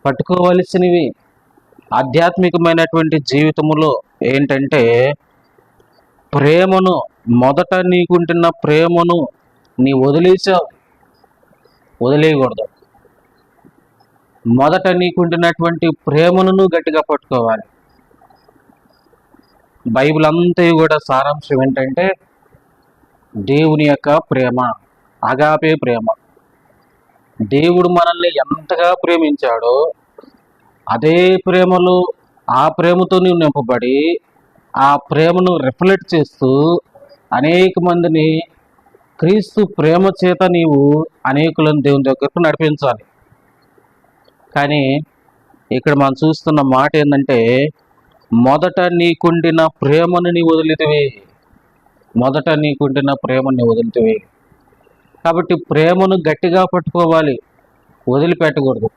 పట్టుకోవలసినవి ఆధ్యాత్మికమైనటువంటి జీవితములో ఏంటంటే ప్రేమను, మొదట నీకుంటున్న ప్రేమను నీ వదిలేసావు, వదిలేయకూడదు. మొదట నీకుంటున్నటువంటి ప్రేమను నువ్వు గట్టిగా పట్టుకోవాలి. బైబిల్ అంతా కూడా సారాంశం ఏంటంటే దేవుని యొక్క ప్రేమ, అగాపే ప్రేమ. దేవుడు మనల్ని ఎంతగా ప్రేమించాడో అదే ప్రేమలో, ఆ ప్రేమతో నీవు నింపబడి ఆ ప్రేమను రిఫ్లెక్ట్ చేస్తూ అనేక మందిని క్రీస్తు ప్రేమ చేత నీవు అనేకులను దేవుని దగ్గరకు నడిపించాలి. కానీ ఇక్కడ మనం చూస్తున్న మాట ఏంటంటే మొదట నీకుండిన ప్రేమను నీ వదిలితివి, మొదట నీకుండిన ప్రేమని వదిలితివి. కాబట్టి ప్రేమను గట్టిగా పట్టుకోవాలి, వదిలిపెట్టకూడదు.